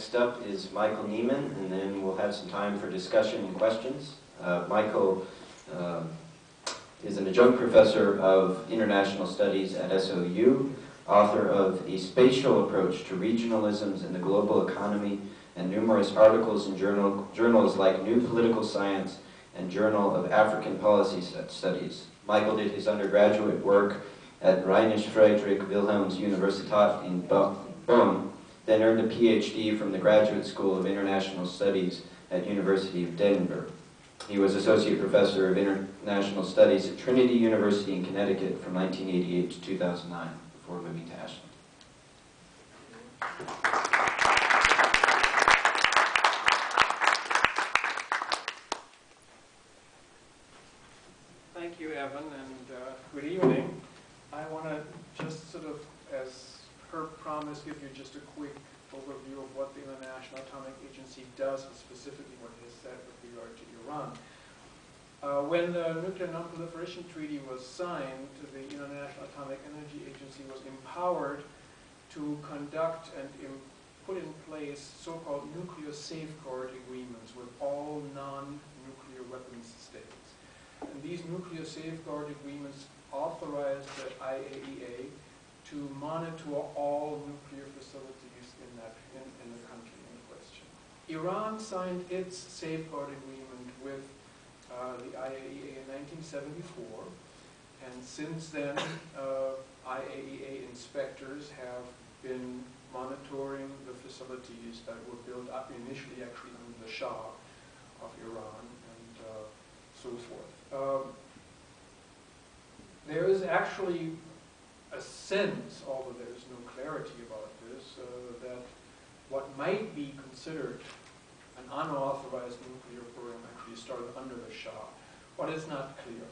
Next up is Michael Niemann, and then we'll have some time for discussion and questions. Michael is an adjunct professor of international studies at SOU, author of A Spatial Approach to Regionalisms in the Global Economy, and numerous articles in journals like New Political Science and Journal of African Policy Studies. Michael did his undergraduate work at Rheinisch Friedrich Wilhelms Universität in Bonn, then earned a PhD from the Graduate School of International Studies at University of Denver. He was Associate Professor of International Studies at Trinity University in Connecticut from 1988 to 2009, before moving to Ashland. Thank you, Evan, and good evening. I want to just sort of, as per promise, give you just a quick overview of what the International Atomic Agency does, and specifically what it has said with regard to Iran. When the Nuclear Non-Proliferation Treaty was signed, the International Atomic Energy Agency was empowered to conduct and put in place so-called nuclear safeguard agreements with all non-nuclear weapons states. And these nuclear safeguard agreements authorized the IAEA to monitor all nuclear facilities in the country in question. Iran signed its safeguard agreement with the IAEA in 1974, and since then IAEA inspectors have been monitoring the facilities that were built up initially actually under the Shah of Iran and so forth. There is actually a sense, although there is no clarity about this, that what might be considered an unauthorized nuclear program actually started under the Shah, but it's not clear.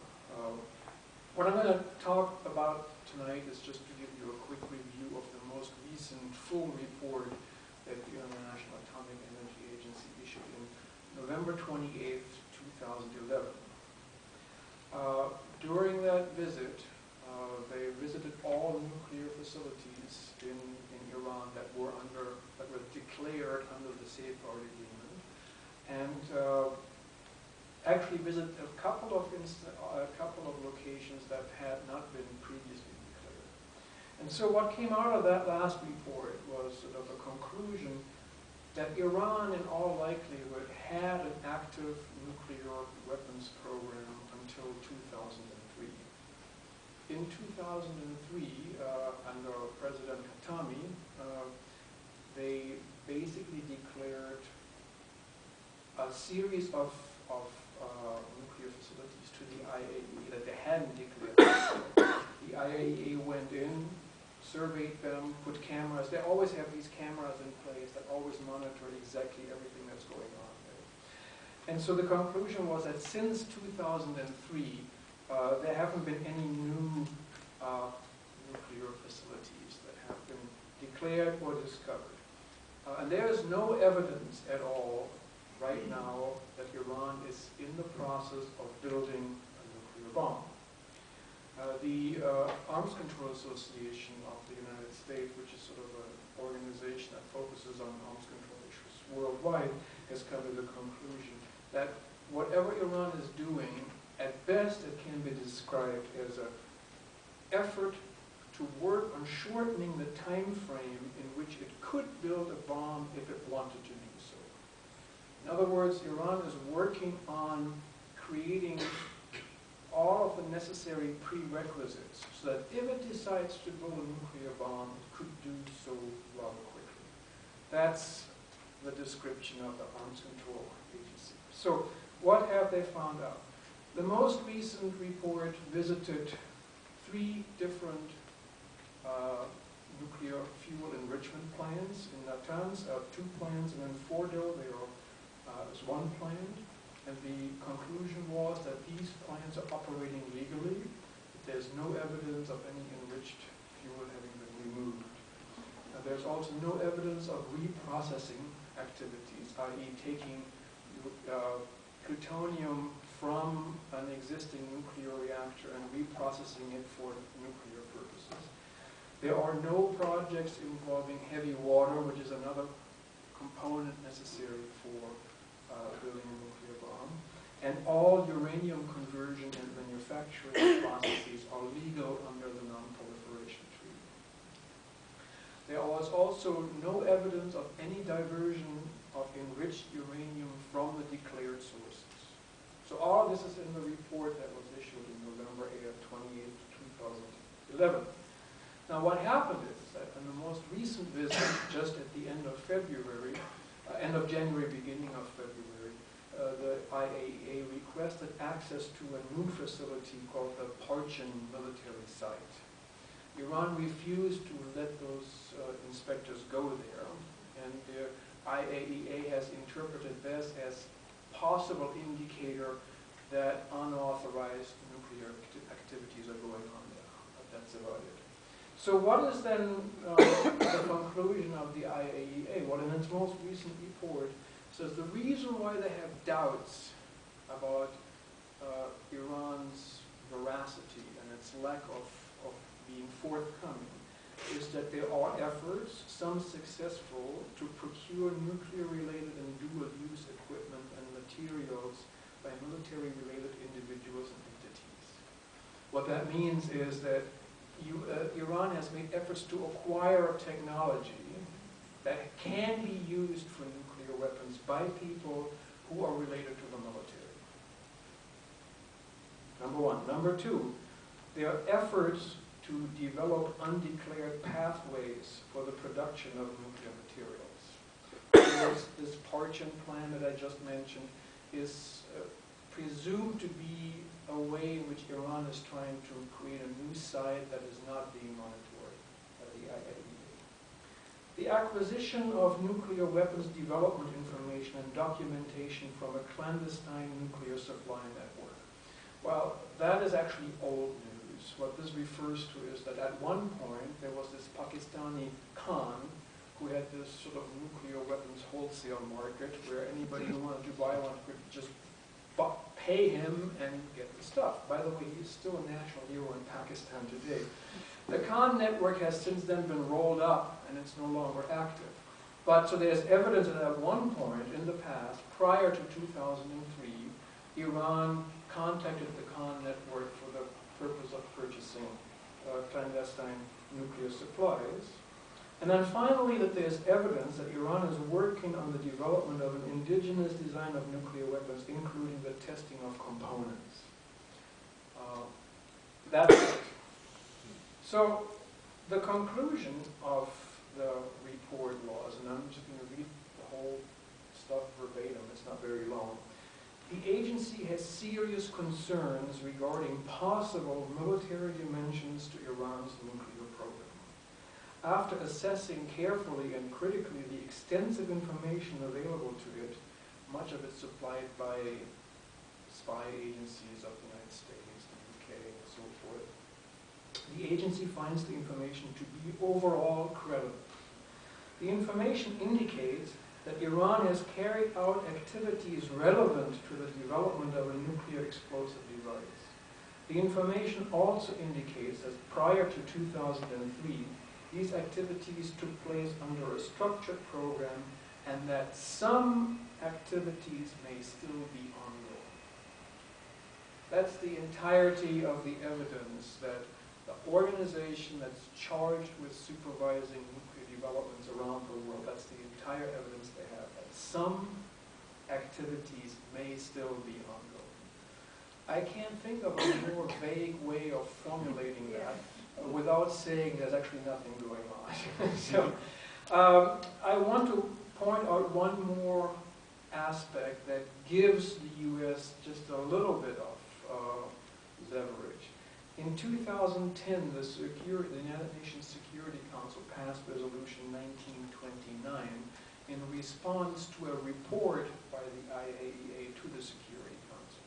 What I'm going to talk about tonight is just to give you a quick review of the most recent full report that the International Atomic Energy Agency issued in November 28th, 2011. During that visit, they visited all nuclear facilities in Iran that were declared under the safeguard agreement, and actually visited a couple of locations that had not been previously declared. And so what came out of that last report was sort of a conclusion that Iran, in all likelihood, had an active nuclear weapons program until 2003. In 2003, under President Khatami, they basically declared a series of nuclear facilities to the IAEA that they hadn't declared. The IAEA went in, surveyed them, put cameras. They always have these cameras in place that always monitor exactly everything that's going on there. And so the conclusion was that since 2003, there haven't been any new nuclear facilities that have been declared or discovered. And there is no evidence at all right now that Iran is in the process of building a nuclear bomb. The Arms Control Association of the United States, which is sort of an organization that focuses on arms control issues worldwide, has come to the conclusion that whatever Iran is doing, at best it can be described as an effort to work on shortening the time frame in which it could build a bomb if it wanted to do so. In other words, Iran is working on creating all of the necessary prerequisites so that if it decides to build a nuclear bomb, it could do so rather quickly. That's the description of the Arms Control Agency. So what have they found out? The most recent report visited 3 different nuclear fuel enrichment plants in Natanz, 2 plants, and in Fordo there is 1 plant. And the conclusion was that these plants are operating legally. There's no evidence of any enriched fuel having been removed. There's also no evidence of reprocessing activities, i.e. taking plutonium from an existing nuclear reactor and reprocessing it for nuclear purposes. There are no projects involving heavy water, which is another component necessary for building a nuclear bomb. And all uranium conversion and manufacturing processes are legal under the Non-Proliferation Treaty. There was also no evidence of any diversion of enriched uranium from the declared sources. So all of this is in the report that was issued in November 28, 2011. Now what happened is that in the most recent visit, just at the end of February, end of January, beginning of February, the IAEA requested access to a new facility called the Parchin military site. Iran refused to let those inspectors go there, and the IAEA has interpreted this as possible indicator that unauthorized nuclear activities are going on there. But that's about it. So what is then the conclusion of the IAEA? Well, in its most recent report, says the reason why they have doubts about Iran's veracity and its lack of being forthcoming is that there are efforts, some successful, to procure nuclear-related and dual-use equipment and materials by military-related individuals and entities. What that means is that Iran has made efforts to acquire technology that can be used for nuclear weapons by people who are related to the military. Number one. Number two, there are efforts to develop undeclared pathways for the production of nuclear materials. This Parchin plan that I just mentioned is presumed to be a way in which Iran is trying to create a new site that is not being monitored by the IAEA. The acquisition of nuclear weapons development information and documentation from a clandestine nuclear supply network. Well, that is actually old news. What this refers to is that at one point there was this Pakistani Khan who had this sort of nuclear weapons wholesale market where anybody who wanted to buy one could just pay him and get the stuff. By the way, he's still a national hero in Pakistan today. The Khan network has since then been rolled up and it's no longer active. But so there's evidence that at one point in the past, prior to 2003, Iran contacted the Khan network for the purpose of purchasing clandestine nuclear supplies. And then finally, that there's evidence that Iran is working on the development of an indigenous design of nuclear weapons, including the testing of components. That's it. So the conclusion of the report was, and I'm just going to read the whole stuff verbatim, it's not very long. The agency has serious concerns regarding possible military dimensions to Iran's nuclear program. After assessing carefully and critically the extensive information available to it, much of it supplied by spy agencies of the United States, the UK, and so forth, the agency finds the information to be overall credible. The information indicates that Iran has carried out activities relevant to the development of a nuclear explosive device. The information also indicates that prior to 2003, these activities took place under a structured program and that some activities may still be ongoing. That's the entirety of the evidence that the organization that's charged with supervising nuclear developments around the world, that's the entire evidence they have, that some activities may still be ongoing. I can't think of a more vague way of formulating that without saying there's actually nothing going on. So I want to point out one more aspect that gives the U.S. just a little bit of leverage. In 2010, the United Nations Security Council passed Resolution 1929 in response to a report by the IAEA to the Security Council.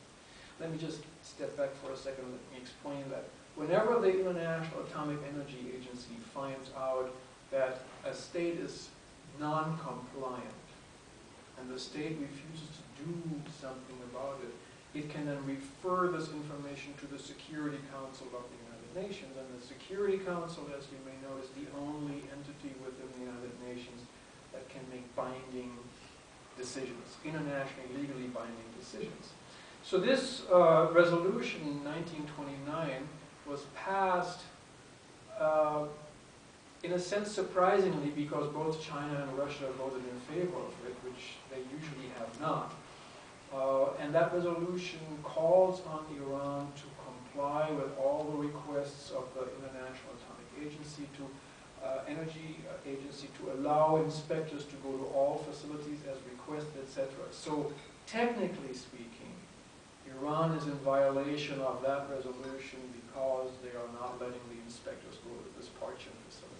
Let me just step back for a second and let me explain that. Whenever the International Atomic Energy Agency finds out that a state is non-compliant and the state refuses to do something about it, it can then refer this information to the Security Council of the United Nations. And the Security Council, as you may know, is the only entity within the United Nations that can make binding decisions, internationally, legally binding decisions. So this resolution in 1929 was passed in a sense surprisingly, because both China and Russia voted in favor of it, which they usually have not. And that resolution calls on Iran to comply with all the requests of the International Atomic Agency, Energy Agency, to allow inspectors to go to all facilities as requested, etc. So technically speaking, Iran is in violation of that resolution because they are not letting the inspectors go to this Parchin facility.